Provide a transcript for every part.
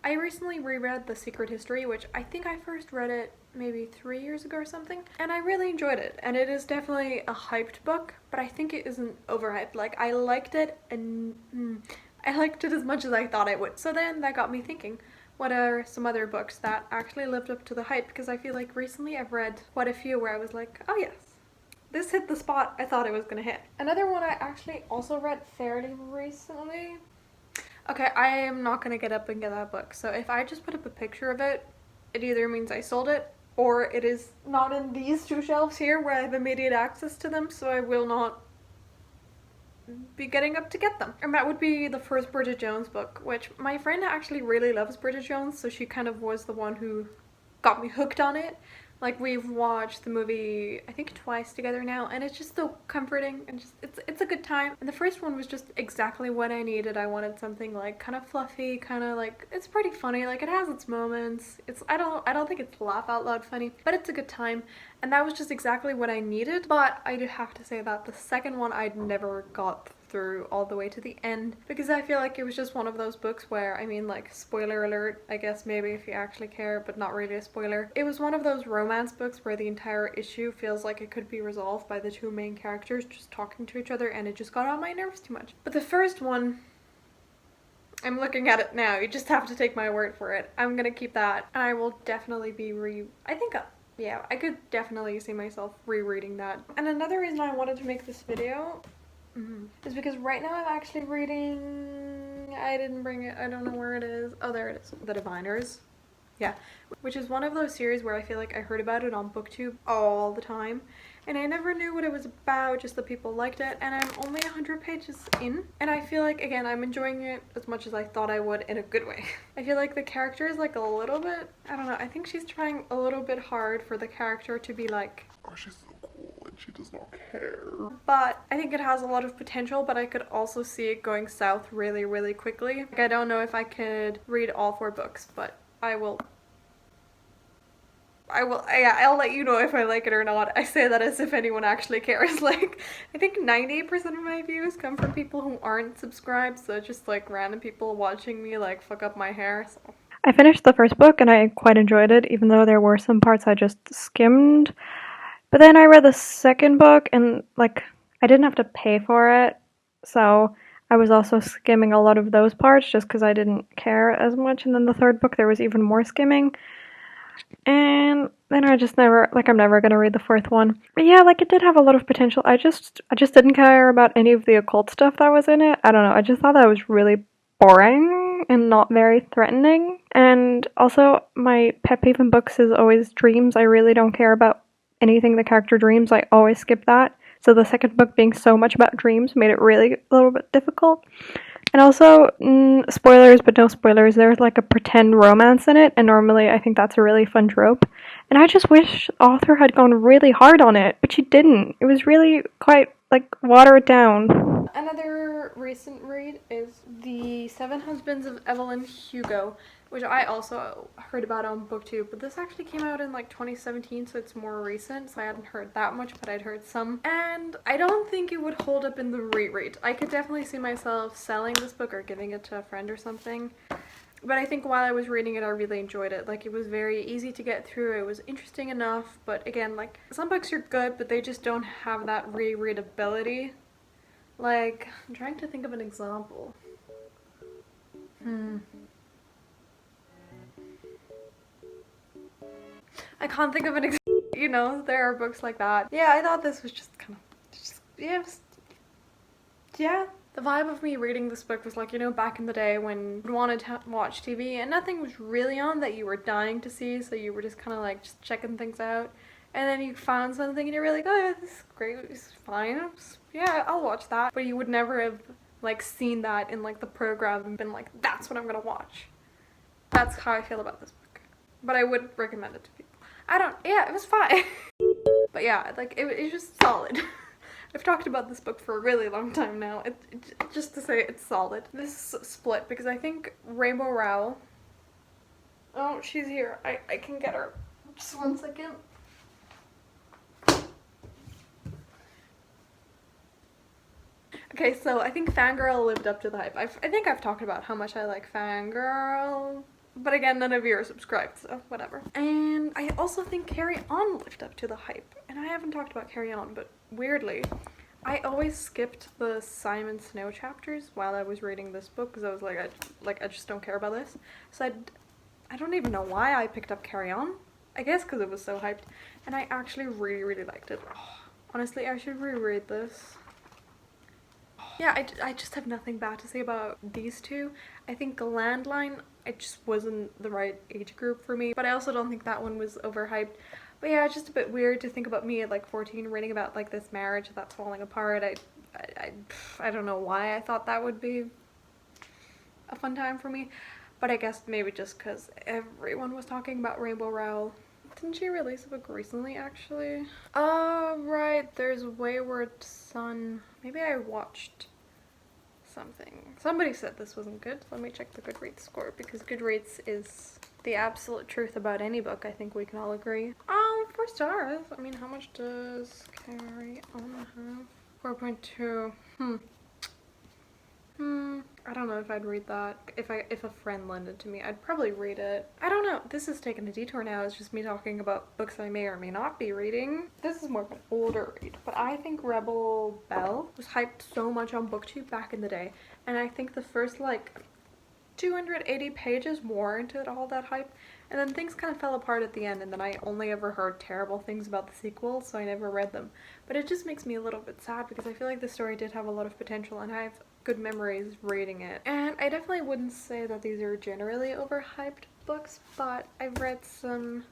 I recently reread The Secret History, which I think I first read it maybe 3 years ago or something, and I really enjoyed it. And it is definitely a hyped book, but I think it isn't overhyped. Like, I liked it, and I liked it as much as I thought I would. So then that got me thinking, what are some other books that actually lived up to the hype? Because I feel like recently I've read quite a few where I was like, oh yes, this hit the spot I thought it was gonna hit. Another one I actually also read fairly recently. Okay, I am not gonna get up and get that book. So if I just put up a picture of it, it either means I sold it or it is not in these two shelves here where I have immediate access to them, so I will not be getting up to get them. And that would be the first Bridget Jones book, which my friend actually really loves Bridget Jones, so she kind of was the one who got me hooked on it. Like, we've watched the movie I think twice together now, and it's just so comforting, and just it's a good time. And the first one was just exactly what I needed. I wanted something like kind of fluffy, kind of like, it's pretty funny, like it has its moments. It's I don't think it's laugh out loud funny, but it's a good time. And that was just exactly what I needed. But I do have to say that the second one I'd never got through all the way to the end, because I feel like it was just one of those books where, I mean, like, spoiler alert, I guess, maybe if you actually care, but not really a spoiler. It was one of those romance books where the entire issue feels like it could be resolved by the two main characters just talking to each other, and it just got on my nerves too much. But the first one, I'm looking at it now, you just have to take my word for it. I'm gonna keep that, and I will definitely be yeah, I could definitely see myself rereading that. And another reason I wanted to make this video is because right now I'm actually reading, I didn't bring it, I don't know where it is. Oh, there it is. The Diviners. Yeah. Which is one of those series where I feel like I heard about it on BookTube all the time, and I never knew what it was about, just that people liked it, and I'm only 100 pages in, and I feel like, again, I'm enjoying it as much as I thought I would, in a good way. I feel like the character is like a little bit, I don't know, I think she's trying a little bit hard for the character to be like, oh, she's so cool and she does not care. But I think it has a lot of potential, but I could also see it going south really, really quickly. Like, I don't know if I could read all 4 books, but I'll let you know if I like it or not. I say that as if anyone actually cares. Like, I think 98% of my views come from people who aren't subscribed, so just like random people watching me like fuck up my hair, so. I finished the first book and I quite enjoyed it, even though there were some parts I just skimmed. But then I read the second book and, like, I didn't have to pay for it, so I was also skimming a lot of those parts just because I didn't care as much. And then the third book, there was even more skimming. And then I just never, like, I'm never gonna read the fourth one. But yeah, like, it did have a lot of potential. I just didn't care about any of the occult stuff that was in it. I don't know, I just thought that was really boring and not very threatening. And also, my pet peeve in books is always dreams. I really don't care about anything the character dreams. I always skip that. So the second book being so much about dreams made it really a little bit difficult. And also, spoilers, but no spoilers, there's like a pretend romance in it, and normally I think that's a really fun trope. And I just wish the author had gone really hard on it, but she didn't. It was really quite, like, watered down. Another recent read is The Seven Husbands of Evelyn Hugo, which I also heard about on BookTube, but this actually came out in like 2017, so it's more recent, so I hadn't heard that much, but I'd heard some. And I don't think it would hold up in the reread. I could definitely see myself selling this book or giving it to a friend or something. But I think while I was reading it, I really enjoyed it. Like, it was very easy to get through, it was interesting enough, but again, like, some books are good, but they just don't have that rereadability. Like, I'm trying to think of an example. I can't think of an example. You know, there are books like that. Yeah, I thought this was just kind of, yeah. The vibe of me reading this book was like, you know, back in the day when you wanted to watch TV and nothing was really on that you were dying to see, so you were just kind of like just checking things out. And then you found something and you're really like, oh yeah, this is great, it's fine, yeah, I'll watch that. But you would never have like seen that in like the program and been like, that's what I'm gonna watch. That's how I feel about this book. But I would recommend it to people. Yeah, it was fine. But yeah, like, it's just solid. I've talked about this book for a really long time now. Just to say it's solid. This is split because I think Rainbow Rowell, oh, she's here. I can get her. Just one second. Okay, so I think Fangirl lived up to the hype. I think I've talked about how much I like Fangirl. But again, none of you are subscribed, so whatever. And I also think Carry On lived up to the hype. And I haven't talked about Carry On, but weirdly, I always skipped the Simon Snow chapters while I was reading this book because I was like, I just don't care about this. So I don't even know why I picked up Carry On. I guess because it was so hyped. And I actually really, really liked it. Oh, honestly, I should reread this. Yeah, I just have nothing bad to say about these two. I think Landline, it just wasn't the right age group for me, but I also don't think that one was overhyped. But yeah, it's just a bit weird to think about me at like 14 reading about like this marriage that's falling apart. I don't know why I thought that would be a fun time for me, but I guess maybe just because everyone was talking about Rainbow Rowell. Didn't she release a book recently, actually? Oh, right, there's Wayward Son. Maybe I watched something. Somebody said this wasn't good. Let me check the Goodreads score, because Goodreads is the absolute truth about any book, I think we can all agree. 4 stars. I mean, how much does Carry On have? 4.2. I don't know if I'd read that. If a friend lent it to me, I'd probably read it. I don't know. This is taking a detour now. It's just me talking about books I may or may not be reading. This is more of an older read, but I think Rebel Belle was hyped so much on BookTube back in the day, and I think the first like 280 pages warranted all that hype, and then things kind of fell apart at the end, and then I only ever heard terrible things about the sequel, so I never read them. But it just makes me a little bit sad because I feel like the story did have a lot of potential, and I have good memories reading it. And I definitely wouldn't say that these are generally overhyped books, but I've read some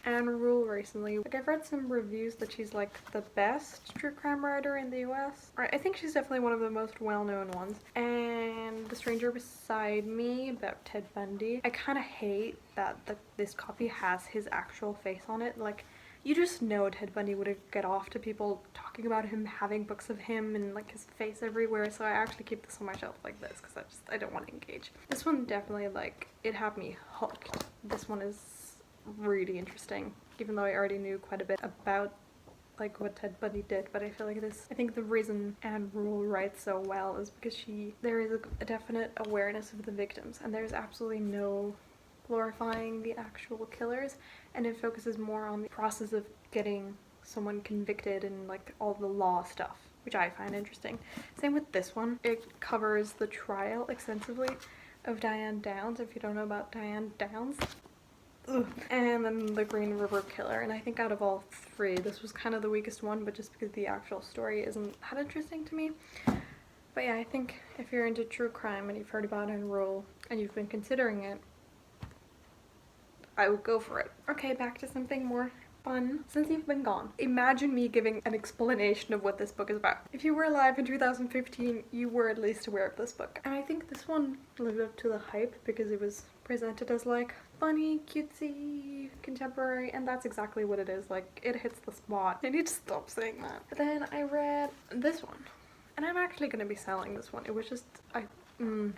Anne Rule recently. Like, I've read some reviews that she's like the best true crime writer in the US. Or I think she's definitely one of the most well-known ones. And The Stranger Beside Me about Ted Bundy. I kind of hate that this copy has his actual face on it. Like, you just know Ted Bundy would get off to people talking about him having books of him and like his face everywhere, so I actually keep this on my shelf like this because I don't want to engage. This one definitely, like, it had me hooked. This one is really interesting, even though I already knew quite a bit about like what Ted Bundy did, but I feel like I think the reason Anne Rule writes so well is because there is a definite awareness of the victims, and there's absolutely no glorifying the actual killers, and it focuses more on the process of getting someone convicted and like all the law stuff, which I find interesting. Same with this one. It covers the trial extensively of Diane Downs, if you don't know about Diane Downs. Ugh. And then the Green River Killer, and I think out of all three this was kind of the weakest one, but just because the actual story isn't that interesting to me. But yeah, I think if you're into true crime and you've heard about Anne Rule and you've been considering it, I would go for it. Okay, back to something more fun. Since You've Been Gone, imagine me giving an explanation of what this book is about. If you were alive in 2015, you were at least aware of this book. And I think this one lived up to the hype because it was presented as like funny, cutesy, contemporary, and that's exactly what it is. Like, it hits the spot. I need to stop saying that. But then I read this one, and I'm actually gonna be selling this one. It was just, I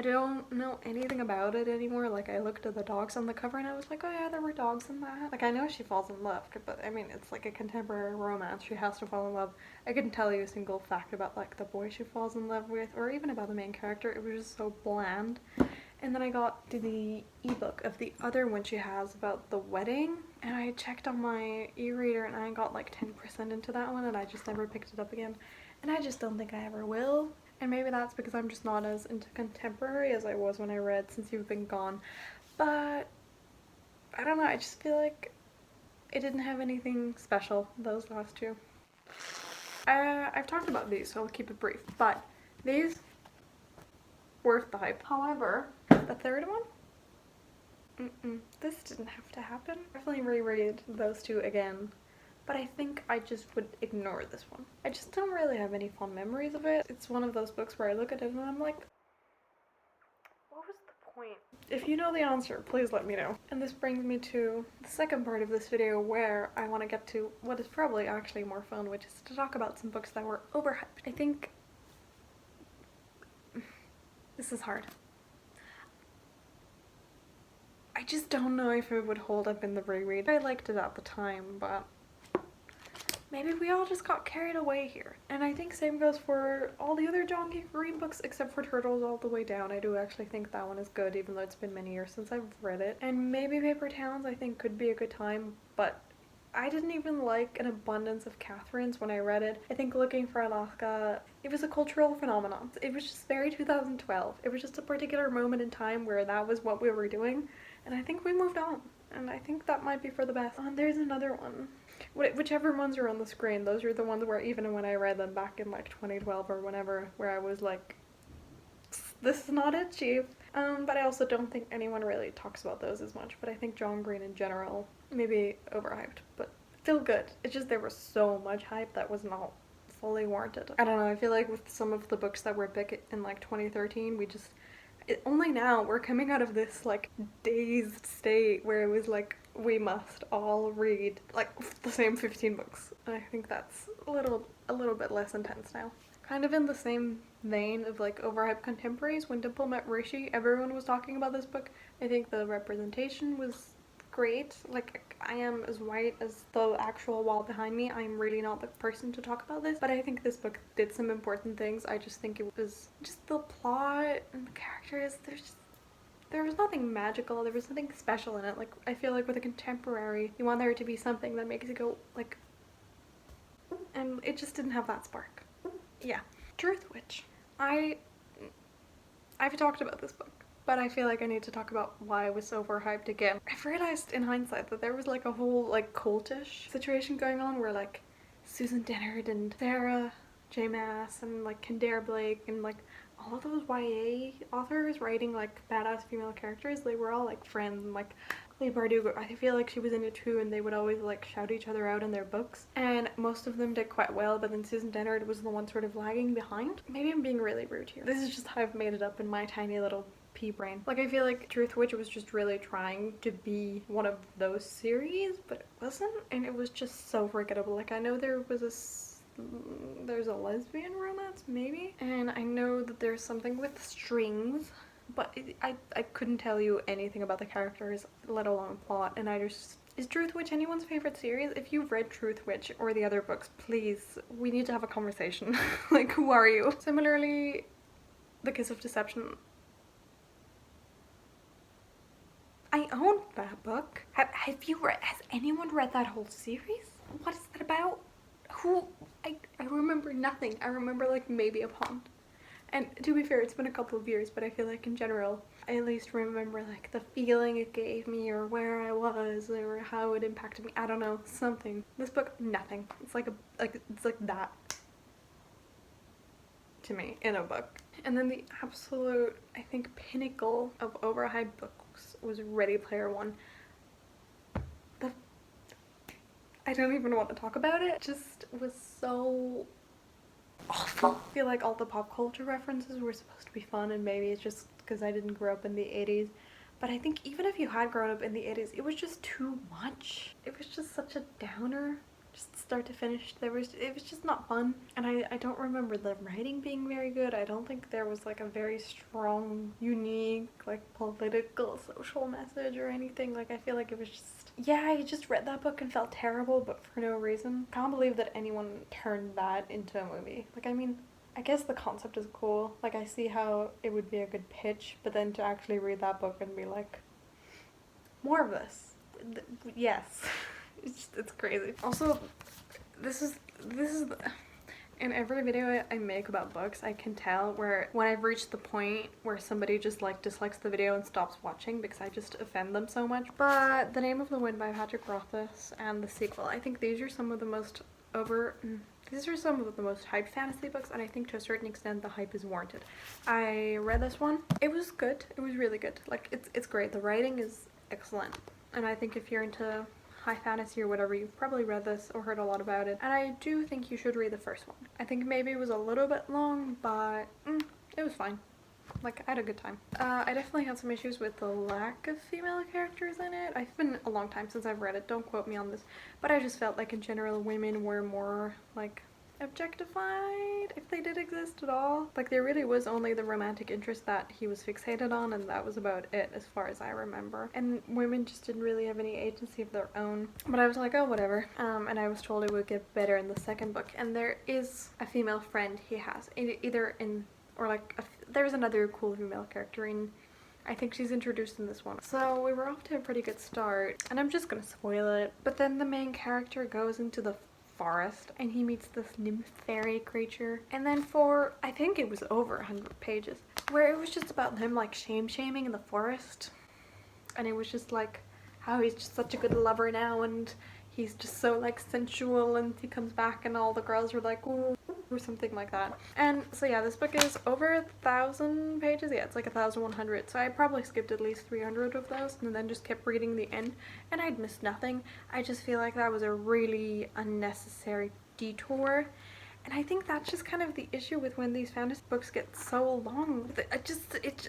don't know anything about it anymore. Like, I looked at the dogs on the cover and I was like, oh yeah, there were dogs in that. Like, I know she falls in love, but I mean, it's like a contemporary romance. She has to fall in love. I couldn't tell you a single fact about like the boy she falls in love with, or even about the main character. It was just so bland. And then I got to the ebook of the other one she has about the wedding, and I checked on my e-reader and I got like 10% into that one, and I just never picked it up again. And I just don't think I ever will. And maybe that's because I'm just not as into contemporary as I was when I read Since You've Been Gone. But I don't know, I just feel like it didn't have anything special, those last two. I've talked about these, so I'll keep it brief. But these, worth the hype. However, the third one? This didn't have to happen. Definitely reread those two again. But I think I just would ignore this one. I just don't really have any fond memories of it. It's one of those books where I look at it and I'm like, what was the point? If you know the answer, please let me know. And this brings me to the second part of this video, where I want to get to what is probably actually more fun, which is to talk about some books that were overhyped. I think this is hard. I just don't know if it would hold up in the reread. I liked it at the time, but maybe we all just got carried away here. And I think same goes for all the other John Green books except for Turtles All the Way Down. I do actually think that one is good, even though it's been many years since I've read it. And maybe Paper Towns I think could be a good time, but I didn't even like An Abundance of Catherines when I read it. I think Looking for Alaska, it was a cultural phenomenon. It was just very 2012. It was just a particular moment in time where that was what we were doing, and I think we moved on. And I think that might be for the best. And there's another one. Whichever ones are on the screen, those are the ones where even when I read them back in like 2012 or whenever, where I was like, this is not it, chief. But I also don't think anyone really talks about those as much. But I think John Green in general, maybe overhyped, but still good. It's just there was so much hype that was not fully warranted. I don't know, I feel like with some of the books that were big in like 2013, only now we're coming out of this like dazed state where it was like we must all read like the same 15 books. And I think that's a little bit less intense now. Kind of in the same vein of like overhyped contemporaries, when Dimple Met Rishi, everyone was talking about this book. I think the representation was great. Like, I am as white as the actual wall behind me. I'm really not the person to talk about this, but I think this book did some important things. I just think it was just the plot and the characters. There was nothing magical. There was nothing special in it. Like, I feel like with a contemporary, you want there to be something that makes you go like, and it just didn't have that spark. Yeah. Truthwitch. I've talked about this book, but I feel like I need to talk about why it was so overhyped again. I've realized in hindsight that there was like a whole like cultish situation going on where like Susan Dennard and Sarah J Maas and like Kendare Blake and like all of those YA authors writing like badass female characters, they were all like friends, and like Leigh Bardugo, I feel like she was in it too, and they would always like shout each other out in their books, and most of them did quite well, but then Susan Dennard was the one sort of lagging behind. Maybe I'm being really rude here. This is just how I've made it up in my tiny little pea brain. Like, I feel like Truthwitch was just really trying to be one of those series, but it wasn't, and it was just so forgettable. Like, I know there's a lesbian romance, maybe, and I know that there's something with strings, but I couldn't tell you anything about the characters, let alone plot, and is Truthwitch anyone's favorite series? If you've read Truthwitch or the other books, please, we need to have a conversation. Like, who are you? Similarly, The Kiss of Deception. I own that book. Has anyone read that whole series? What is that about? I remember nothing. I remember like maybe a pond. And to be fair, it's been a couple of years, but I feel like in general, I at least remember like the feeling it gave me, or where I was, or how it impacted me. I don't know, something. This book, nothing. It's like it's like that to me in a book. And then the absolute, I think, pinnacle of overhyped books was Ready Player One. I don't even want to talk about it. It just was so awful. I feel like all the pop culture references were supposed to be fun, and maybe it's just because I didn't grow up in the 80s. But I think even if you had grown up in the 80s, it was just too much. It was just such a downer. Just start to finish, it was just not fun. And I don't remember the writing being very good. I don't think there was like a very strong, unique, like political, social message or anything. Like, I feel like it was just, yeah, I just read that book and felt terrible, but for no reason. Can't believe that anyone turned that into a movie. Like, I mean, I guess the concept is cool. Like, I see how it would be a good pitch, but then to actually read that book and be like, more of this. Yes. It's crazy. Also, this is in every video I make about books, I can tell when I've reached the point where somebody just like dislikes the video and stops watching because I just offend them so much. But The Name of the Wind by Patrick Rothfuss and the sequel, I think these are some of the most hyped fantasy books, and I think to a certain extent the hype is warranted. I read this one. It was good. It was really good. Like, it's great. The writing is excellent, and I think if you're into high fantasy or whatever, you've probably read this or heard a lot about it, and I do think you should read the first one. I think maybe it was a little bit long, but it was fine. Like, I had a good time. I definitely had some issues with the lack of female characters in it. It's been a long time since I've read it, don't quote me on this, but I just felt like in general women were more like objectified, if they did exist at all. Like, there really was only the romantic interest that he was fixated on, and that was about it as far as I remember. And women just didn't really have any agency of their own. But I was like, oh, whatever. And I was told it would get better in the second book. And there is a female friend he has, either in, or like, there's another cool female character in, I think she's introduced in this one. So we were off to a pretty good start, and I'm just gonna spoil it. But then the main character goes into the forest and he meets this nymph fairy creature, and then for, I think it was over 100 pages, where it was just about him like shaming in the forest, and it was just like how he's just such a good lover now, and he's just so like sensual, and he comes back and all the girls were like, ooh, or something like that. And so yeah, this book is over 1,000 pages. Yeah, it's like 1,100. So I probably skipped at least 300 of those and then just kept reading the end, and I'd missed nothing. I just feel like that was a really unnecessary detour. And I think that's just kind of the issue with when these fantasy books get so long.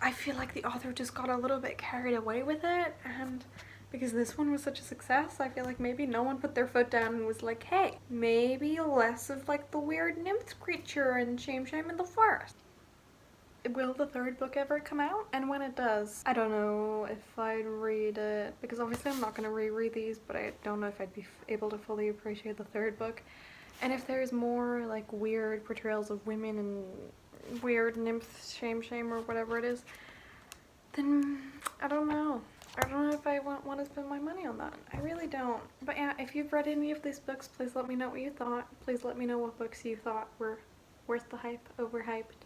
I feel like the author just got a little bit carried away with it, and because this one was such a success, I feel like maybe no one put their foot down and was like, hey, maybe less of like the weird nymph creature and shame in the forest. Will the third book ever come out? And when it does, I don't know if I'd read it, because obviously I'm not going to reread these, but I don't know if I'd be able to fully appreciate the third book. And if there's more like weird portrayals of women and weird nymph shame or whatever it is, then I don't know. I don't know if I want to spend my money on that. I really don't. But yeah, if you've read any of these books, please let me know what you thought. Please let me know what books you thought were worth the hype, overhyped.